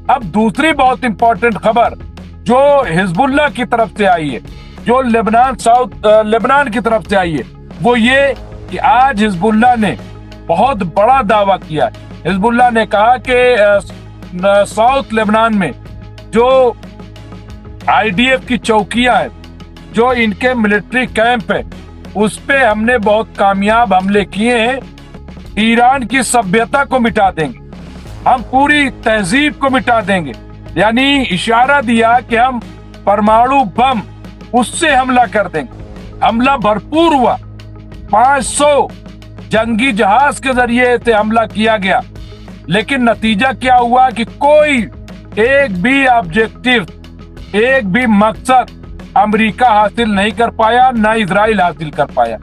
अब दूसरी बहुत इंपॉर्टेंट खबर जो हिजबुल्लाह की तरफ से आई है, जो लेबनान की तरफ से आई है, वो ये कि आज हिजबुल्लाह ने बहुत बड़ा दावा किया है। हिजबुल्लाह ने कहा कि साउथ लेबनान में जो आईडीएफ की चौकियां हैं, जो इनके मिलिट्री कैंप है, उस पे हमने बहुत कामयाब हमले किए हैं। ईरान की सभ्यता को मिटा देंगे, हम पूरी तहजीब को मिटा देंगे। यानी इशारा दिया कि हम परमाणु बम उससे हमला कर देंगे। हमला भरपूर हुआ, 500 जंगी जहाज के जरिए से हमला किया गया, लेकिन नतीजा क्या हुआ कि कोई एक भी ऑब्जेक्टिव, एक भी मकसद अमेरिका हासिल नहीं कर पाया, ना इजराइल हासिल कर पाया।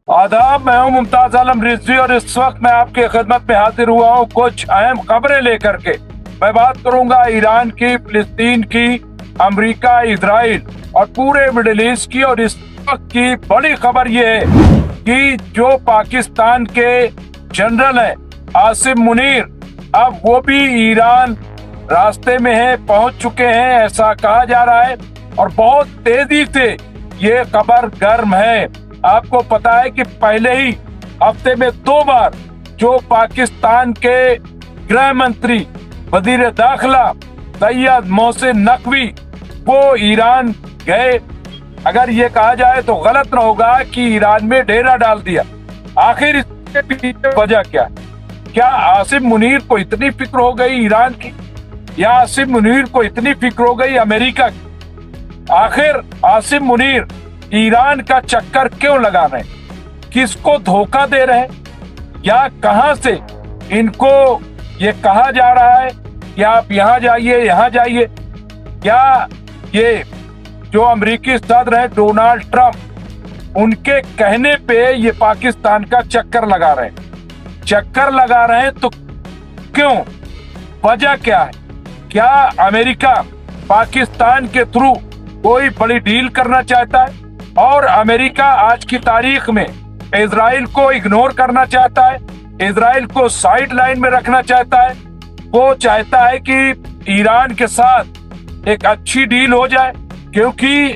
आदाब, मैं हूं मुमताज आलम रिजवी और इस वक्त मैं आपकी खिदमत में हाजिर हुआ हूं कुछ अहम खबरें लेकर के। मैं बात करूंगा ईरान की, फिलिस्तीन की, अमेरिका, इजराइल और पूरे मिडिल ईस्ट की। और इस वक्त की बड़ी खबर यह है कि जो पाकिस्तान के जनरल हैं आसिम मुनीर, अब वो भी ईरान रास्ते में है, पहुंच चुके हैं, ऐसा कहा जा रहा है। और बहुत तेजी से ये खबर गर्म है। आपको पता है कि पहले ही हफ्ते में 2 बार जो पाकिस्तान के गृह मंत्री, वजीर दाखिला सैयद मोहसिन नकवी, वो ईरान गए। अगर ये कहा जाए तो गलत न होगा कि ईरान में डेरा डाल दिया। आखिर इसके पीछे वजह क्या है? क्या आसिम मुनीर को इतनी फिक्र हो गई ईरान की, या आसिम मुनीर को इतनी फिक्र हो गई अमेरिका की? आखिर आसिम मुनीर ईरान का चक्कर क्यों लगा रहे हैं? किसको धोखा दे रहे हैं? या कहां से इनको ये कहा जा रहा है कि आप यहां जाइए, यहां जाइए? क्या ये जो अमेरिकी सदर है डोनाल्ड ट्रंप, उनके कहने पे ये पाकिस्तान का चक्कर लगा रहे हैं? चक्कर लगा रहे हैं तो क्यों? वजह क्या है? क्या अमेरिका पाकिस्तान के थ्रू कोई बड़ी डील करना चाहता है और अमेरिका आज की तारीख में इजराइल को इग्नोर करना चाहता है, इजराइल को साइड लाइन में रखना चाहता है? वो चाहता है कि ईरान के साथ एक अच्छी डील हो जाए, क्योंकि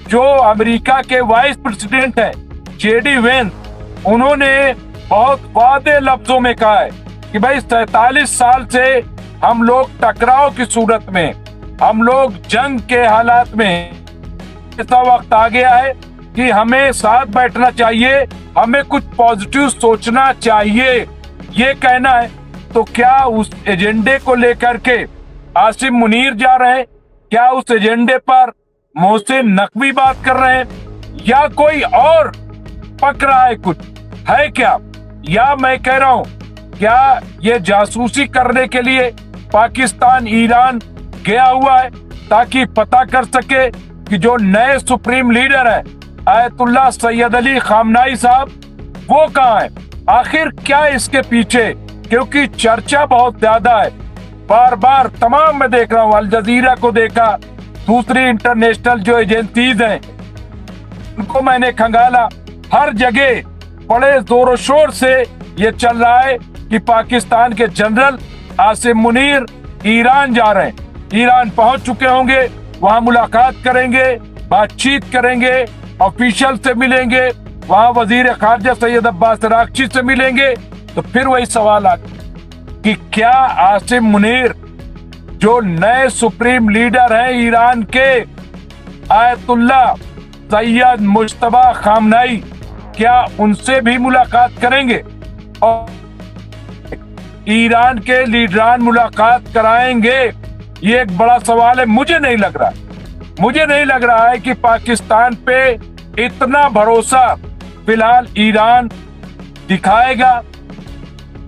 जो अमेरिका के वाइस प्रेसिडेंट हैं जेडी वेंस, उन्होंने बहुत वादे लफ्जों में कहा है कि भाई 47 साल से हम लोग टकराव की सूरत में, हम लोग जंग के हालात में, ऐसा वक्त आ गया है कि हमें साथ बैठना चाहिए, हमें कुछ पॉजिटिव सोचना चाहिए, ये कहना है। तो क्या उस एजेंडे को लेकर के आसिम मुनीर जा रहे हैं? क्या उस एजेंडे पर मोहसिन नकवी बात कर रहे हैं, या कोई और पक रहा है? कुछ है क्या? या मैं कह रहा हूं, क्या ये जासूसी करने के लिए पाकिस्तान ईरान गया हुआ है ताकि पता कर सके कि जो नए सुप्रीम लीडर है आयतुल्लाह सैयद अली खामनाई साहब, वो कहाँ है? आखिर क्या इसके पीछे? क्योंकि चर्चा बहुत ज्यादा है, बार बार तमाम मैं देख रहा हूँ, अल जजीरा को देखा, दूसरी इंटरनेशनल जो एजेंसीज हैं उनको मैंने खंगाला, हर जगह बड़े जोरों शोर से ये चल रहा है कि पाकिस्तान के जनरल आसिम मुनीर ईरान जा रहे हैं, ईरान पहुंच चुके होंगे, वहां मुलाकात करेंगे, बातचीत करेंगे, ऑफिशियल से मिलेंगे, वहां वजीर खारजा सैयद अब्बास अरागची से मिलेंगे। तो फिर वही सवाल आ कि क्या आसिम मुनीर जो नए सुप्रीम लीडर हैं ईरान के आयतुल्लाह सैयद मुज्तबा खामनाई, क्या उनसे भी मुलाकात करेंगे और ईरान के लीडरान मुलाकात कराएंगे? ये एक बड़ा सवाल है। मुझे नहीं लग रहा है कि पाकिस्तान पे इतना भरोसा फिलहाल ईरान दिखाएगा,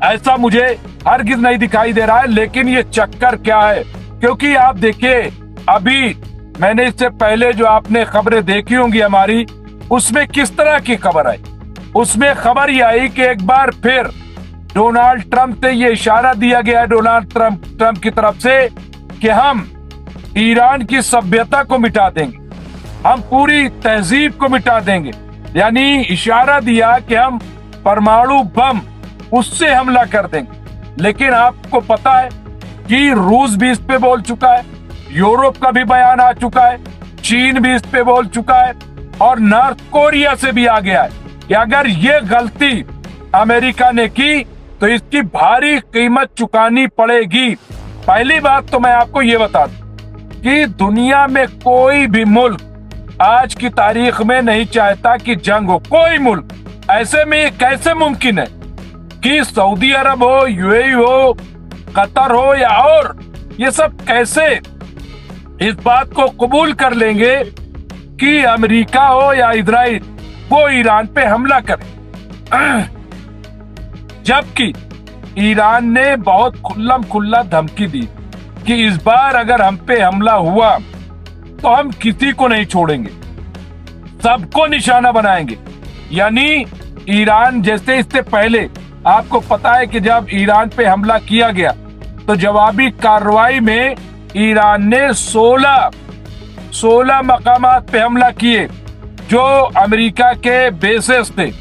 ऐसा मुझे हरगिज नहीं दिखाई दे रहा है। लेकिन ये चक्कर क्या है? क्योंकि आप देखिए, अभी मैंने इससे पहले जो आपने खबरें देखी होंगी हमारी, उसमें किस तरह की खबर आई? उसमें खबर ये आई कि एक बार फिर डोनाल्ड ट्रंप से ये इशारा दिया गया, डोनाल्ड ट्रंप की तरफ से, कि हम ईरान की सभ्यता को मिटा देंगे, हम पूरी तहजीब को मिटा देंगे। यानी इशारा दिया कि हम परमाणु बम उससे हमला कर देंगे। लेकिन आपको पता है कि रूस भी इस पे बोल चुका है, यूरोप का भी बयान आ चुका है, चीन भी इस पे बोल चुका है और नॉर्थ कोरिया से भी आ गया है कि अगर ये गलती अमेरिका ने की तो इसकी भारी कीमत चुकानी पड़ेगी। पहली बात तो मैं आपको ये बता दूं कि दुनिया में कोई भी मुल्क आज की तारीख में नहीं चाहता कि जंग हो, कोई मुल्क। ऐसे में ये कैसे मुमकिन है कि सऊदी अरब हो, यूएई हो, कतर हो या और ये सब कैसे इस बात को कबूल कर लेंगे कि अमेरिका हो या इजराइल वो ईरान पे हमला करे। जबकि ईरान ने बहुत खुल्लम खुल्ला धमकी दी कि इस बार अगर हम पे हमला हुआ तो हम किसी को नहीं छोड़ेंगे, सबको निशाना बनाएंगे। यानी ईरान जैसे इससे पहले आपको पता है कि जब ईरान पे हमला किया गया तो जवाबी कार्रवाई में ईरान ने 16 मकामात पे हमला किए जो अमेरिका के बेसेस थे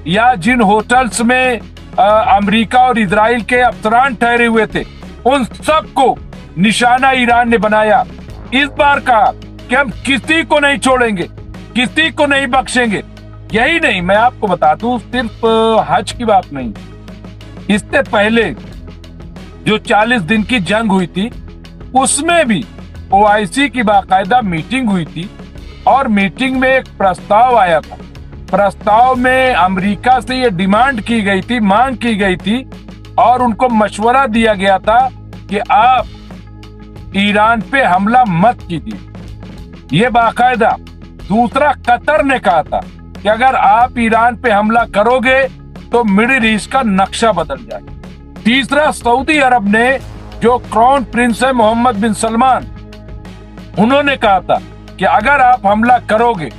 या जिन होटल्स में अमेरिका और इजराइल के अफसरान ठहरे हुए थे, उन सबको निशाना ईरान ने बनाया। इस बार कहा कि हम किसी को नहीं छोड़ेंगे, किसी को नहीं बख्शेंगे। यही नहीं, मैं आपको बता दूं, सिर्फ हज की बात नहीं, इससे पहले जो 40 दिन की जंग हुई थी उसमें भी ओआईसी की बाकायदा मीटिंग हुई थी और मीटिंग में एक प्रस्ताव आया था। प्रस्ताव में अमेरिका से ये डिमांड की गई थी, मांग की गई थी और उनको मशवरा दिया गया था कि आप ईरान पे हमला मत कीजिए। ये बाकायदा। दूसरा, कतर ने कहा था कि अगर आप ईरान पे हमला करोगे तो मिडिल ईस्ट का नक्शा बदल जाएगा। तीसरा, सऊदी अरब ने जो क्राउन प्रिंस है मोहम्मद बिन सलमान, उन्होंने कहा था कि अगर आप हमला करोगे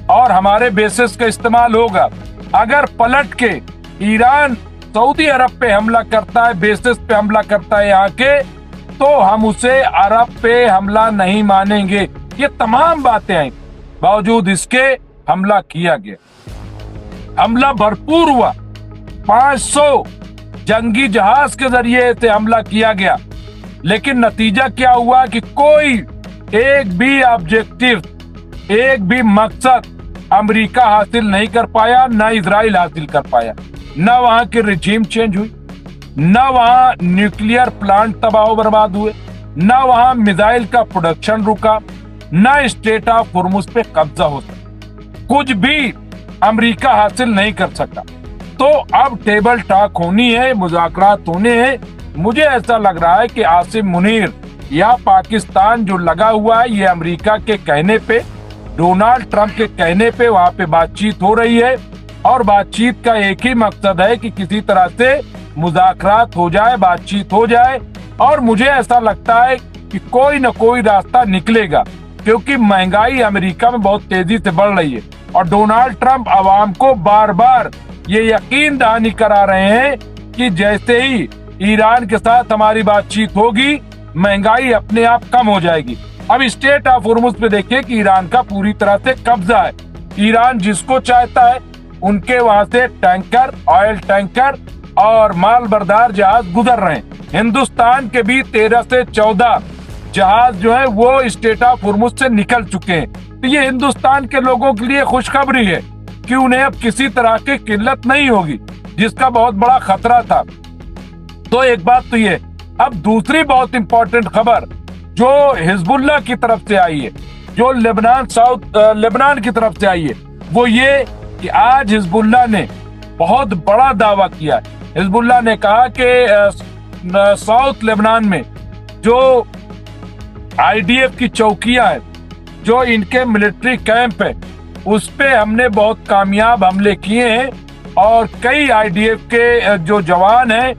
और हमारे बेसिस का इस्तेमाल होगा, अगर पलट के ईरान सऊदी अरब पे हमला करता है, बेसिस पे हमला करता है यहाँ के, तो हम उसे अरब पे हमला नहीं मानेंगे। ये तमाम बातें आई, बावजूद इसके हमला किया गया। हमला भरपूर हुआ, 500 जंगी जहाज के जरिए से हमला किया गया। लेकिन नतीजा क्या हुआ कि कोई एक भी ऑब्जेक्टिव, एक भी मकसद अमेरिका हासिल नहीं कर पाया, ना इजराइल हासिल कर पाया। न वहां की रिजीम चेंज हुई, न वहां न्यूक्लियर प्लांट तबाह बर्बाद हुए, न वहां मिसाइल का प्रोडक्शन रुका, न स्टेट ऑफ हुर्मुज पे कब्जा हो सका। कुछ भी अमेरिका हासिल नहीं कर सका। तो अब टेबल टॉक होनी है, मुज़ाकरात होने हैं। मुझे ऐसा लग रहा है कि आसिम मुनीर या पाकिस्तान जो लगा हुआ है, ये अमेरिका के कहने पे, डोनाल्ड ट्रंप के कहने पे वहां पे बातचीत हो रही है और बातचीत का एक ही मकसद है कि किसी तरह से मुज़ाकरात हो जाए, बातचीत हो जाए। और मुझे ऐसा लगता है कि कोई न कोई रास्ता निकलेगा, क्योंकि महंगाई अमेरिका में बहुत तेजी से बढ़ रही है और डोनाल्ड ट्रंप आवाम को बार बार ये यकीन दहानी करा रहे हैं कि जैसे ही ईरान के साथ हमारी बातचीत होगी, महंगाई अपने आप कम हो जाएगी। अब स्टेट ऑफ हुर्मुज पे देखिए कि ईरान का पूरी तरह से कब्जा है। ईरान जिसको चाहता है उनके वहां से टैंकर, ऑयल टैंकर और माल बरदार जहाज गुजर रहे हैं। हिंदुस्तान के भी 13 से 14 जहाज जो है वो स्टेट ऑफ हुर्मुज से निकल चुके हैं। तो ये हिंदुस्तान के लोगों के लिए खुशखबरी है कि उन्हें अब किसी तरह की किल्लत नहीं होगी, जिसका बहुत बड़ा खतरा था। तो एक बात तो ये। अब दूसरी बहुत इंपॉर्टेंट खबर जो हिजबुल्लाह की तरफ से आई है, जो लेबनान की तरफ से आई है, वो ये कि आज हिजबुल्लाह ने बहुत बड़ा दावा किया है। हिजबुल्लाह ने कहा कि साउथ लेबनान में जो आईडीएफ की चौकियां हैं, जो इनके मिलिट्री कैंप है, उस पे हमने बहुत कामयाब हमले किए हैं और कई आईडीएफ के जो जवान हैं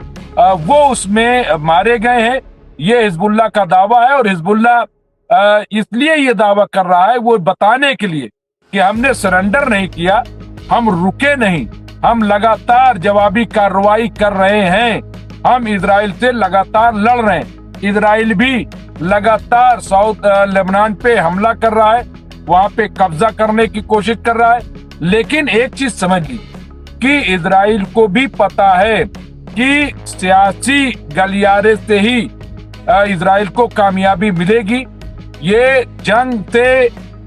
वो उसमें मारे गए हैं। ये हिजबुल्लाह का दावा है और हिजबुल्लाह इसलिए ये दावा कर रहा है, वो बताने के लिए कि हमने सरेंडर नहीं किया, हम रुके नहीं, हम लगातार जवाबी कार्रवाई कर रहे हैं, हम इजराइल से लगातार लड़ रहे हैं। इजराइल भी लगातार साउथ लेबनान पे हमला कर रहा है, वहां पे कब्जा करने की कोशिश कर रहा है। लेकिन एक चीज समझ ली, जबकि इजराइल को भी पता है कि सियासी गलियारे से ही इजराइल को कामयाबी मिलेगी। ये जंग से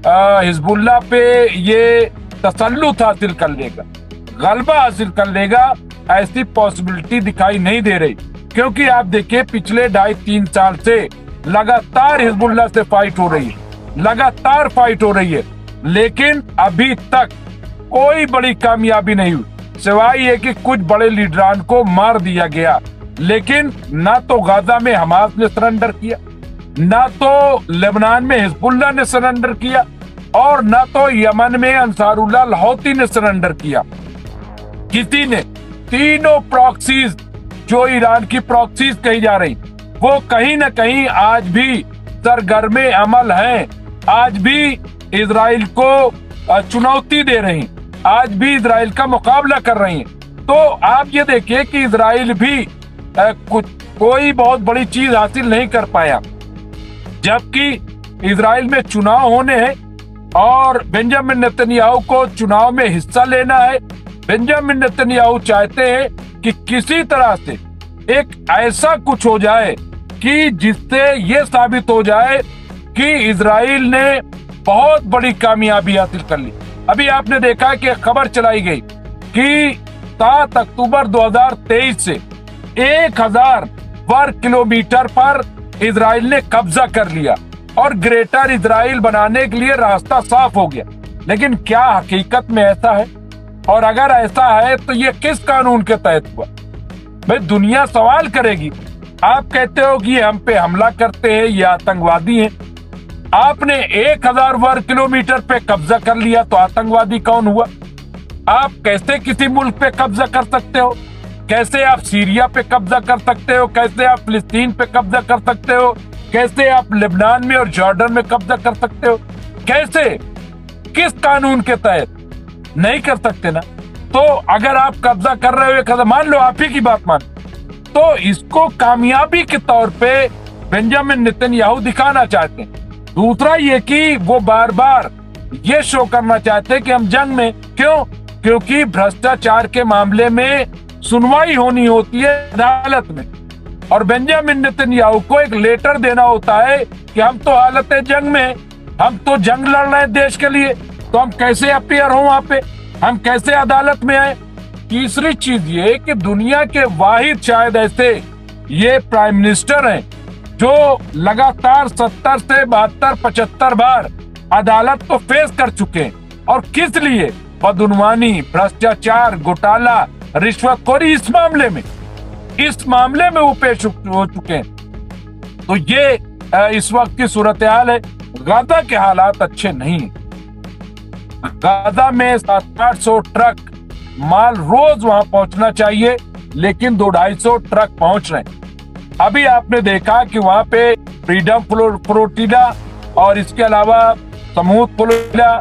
हिजबुल्लाह पे ये तसल्लुत हासिल कर लेगा, गलबा हासिल कर लेगा, ऐसी पॉसिबिलिटी दिखाई नहीं दे रही। क्योंकि आप देखिए पिछले 2.5-3 साल से लगातार हिजबुल्लाह से फाइट हो रही है, लगातार फाइट हो रही है, लेकिन अभी तक कोई बड़ी कामयाबी नहीं हुई, सिवाय ये कि कुछ बड़े लीडरान को मार दिया गया। लेकिन ना तो गाजा में हमास ने सरेंडर किया, ना तो लेबनान में हिजबुल्लाह ने सरेंडर किया, और ना तो यमन में अंसारुल्लाह हौती ने सरेंडर किया। किसी ने, तीनों प्रॉक्सीज जो ईरान की प्रॉक्सीज कही जा रही, वो कहीं ना कहीं आज भी सरगर्मे अमल हैं, आज भी इजराइल को चुनौती दे रही, आज भी इजराइल का मुकाबला कर रही हैं। तो आप ये देखिए कि इजराइल भी कोई बहुत बड़ी चीज हासिल नहीं कर पाया, जबकि इजराइल में चुनाव होने हैं और बेंजामिन नेतन्याहू को चुनाव में हिस्सा लेना है। बेंजामिन नेतन्याहू चाहते हैं कि किसी तरह से एक ऐसा कुछ हो जाए कि जिससे ये साबित हो जाए कि इजराइल ने बहुत बड़ी कामयाबी हासिल कर ली। अभी आपने देखा कि खबर चलाई गई कि 7 अक्टूबर 2023 से 1000 वर्ग किलोमीटर पर इजराइल ने कब्जा कर लिया और ग्रेटर इजराइल बनाने के लिए रास्ता साफ हो गया। लेकिन क्या हकीकत में ऐसा है? और अगर ऐसा है तो ये किस कानून के तहत हुआ? भाई दुनिया सवाल करेगी। आप कहते हो कि ये हम पे हमला करते हैं, ये आतंकवादी हैं। आपने 1000 वर्ग किलोमीटर पे कब्जा कर लिया तो आतंकवादी कौन हुआ? आप कैसे किसी मुल्क पे कब्जा कर सकते हो? कैसे आप सीरिया पे कब्जा कर सकते हो? कैसे आप फिलिस्तीन पे कब्जा कर सकते हो? कैसे आप लेबनान में और जॉर्डन में कब्जा कर सकते हो? कैसे, किस कानून के तहत? नहीं कर सकते ना। तो अगर आप कब्जा कर रहे हो, मान लो आप ही की बात मान, तो इसको कामयाबी के तौर पे बेंजामिन नेतन्याहू दिखाना चाहते हैं। दूसरा ये कि वो बार बार ये शो करना चाहते हैं कि हम जंग में। क्यों? क्योंकि भ्रष्टाचार के मामले में सुनवाई होनी होती है अदालत में, और बेंजामिन नेतन्याहू को एक लेटर देना होता है कि हम तो हालत जंग में, हम तो जंग लड़ रहे हैं देश के लिए, तो हम कैसे अपीयर हो वहां पे, हम कैसे अदालत में आए। तीसरी चीज ये कि दुनिया के वाहिद शायद ऐसे ये प्राइम मिनिस्टर हैं जो लगातार 70 से 72, 75 बार अदालत को फेस कर चुके हैं। और किस लिए? बदउनवानी, भ्रष्टाचार, घोटाला, रिश्वतखोरी, इस मामले में वो पेश हो चुके हैं। तो ये इस वक्त की सूरत हाल है। गाजा के हालात अच्छे नहीं। गाजा में 700-800 ट्रक माल रोज वहां पहुंचना चाहिए, लेकिन 200-250 ट्रक पहुंच रहे हैं। अभी आपने देखा कि वहां पे फ्रीडम फ्लोटिला और इसके अलावा समूह फ्लोटिला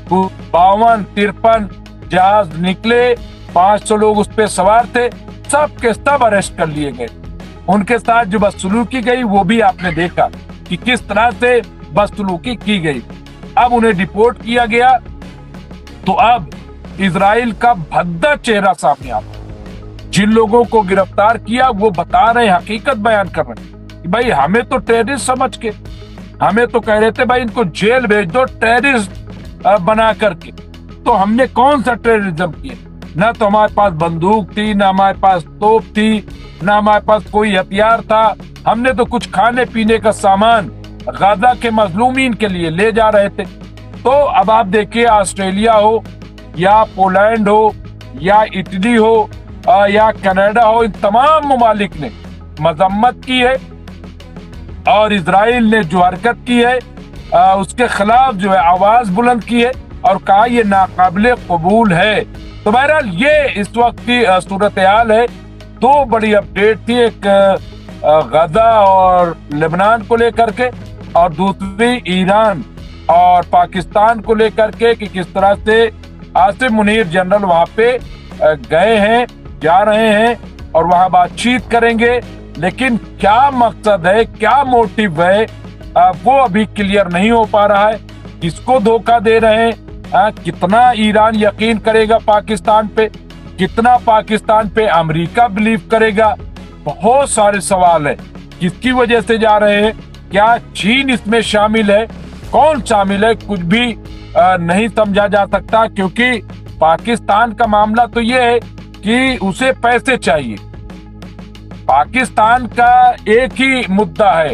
52-53 जहाज निकले, 500 लोग उस पे सवार थे, सब के सब अरेस्ट कर लिए गए। उनके साथ जो बदसलूकी गई वो भी आपने देखा कि किस तरह से बदसलूकी की गई। अब उन्हें डिपोर्ट किया गया। तो अब इजराइल का भद्दा चेहरा सामने आता। जिन लोगों को गिरफ्तार किया वो बता रहे, हकीकत बयान कर रहे हैं कि भाई हमें तो टेररिस्ट समझ के, हमें तो कह रहे थे भाई इनको जेल भेज दो टेररिस्ट बना करके। तो हमने कौन सा टेररिज्म किया? ना तो हमारे पास बंदूक थी, ना हमारे पास तोप थी, ना हमारे पास कोई हथियार था। हमने तो कुछ खाने पीने का सामान गाजा के मजलूमीन के लिए ले जा रहे थे। तो अब आप देखिए, ऑस्ट्रेलिया हो या पोलैंड हो या इटली हो या कनाडा हो, इन तमाम ममालिक ने मजम्मत की है और इजराइल ने जो हरकत की है उसके खिलाफ जो है आवाज बुलंद की है और कहा ये नाकाबिले कबूल है। तो बहरहाल ये इस वक्त की सूरत हाल है। दो बड़ी अपडेट थी, एक गाजा और लेबनान को लेकर के, और दूसरी ईरान और पाकिस्तान को लेकर के कि किस तरह से आसिम मुनीर जनरल वहां पे गए हैं, जा रहे हैं और वहां बातचीत करेंगे। लेकिन क्या मकसद है, क्या मोटिव है, वो अभी क्लियर नहीं हो पा रहा है। किसको धोखा दे रहे हैं, कितना ईरान यकीन करेगा पाकिस्तान पे, कितना पाकिस्तान पे अमेरिका बिलीव करेगा? बहुत सारे सवाल है। किसकी वजह से जा रहे हैं? क्या चीन इसमें शामिल है? कौन शामिल है? कुछ भी नहीं समझा जा सकता, क्योंकि पाकिस्तान का मामला तो ये है कि उसे पैसे चाहिए। पाकिस्तान का एक ही मुद्दा है,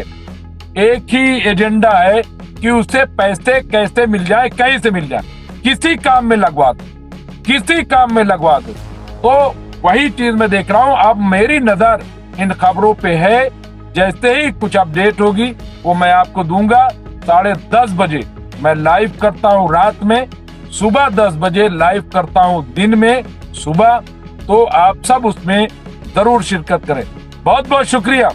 एक ही एजेंडा है कि उसे पैसे कैसे मिल जाए, कहीं से मिल जाए, किसी काम में लगवा दो, किसी काम में लगवा दो। तो वही चीज मैं देख रहा हूं। अब मेरी नजर इन खबरों पे है। जैसे ही कुछ अपडेट होगी वो मैं आपको दूंगा। 10:30 बजे मैं लाइव करता हूं रात में, सुबह 10 बजे लाइव करता हूं दिन में सुबह। तो आप सब उसमें जरूर शिरकत करें। बहुत बहुत शुक्रिया।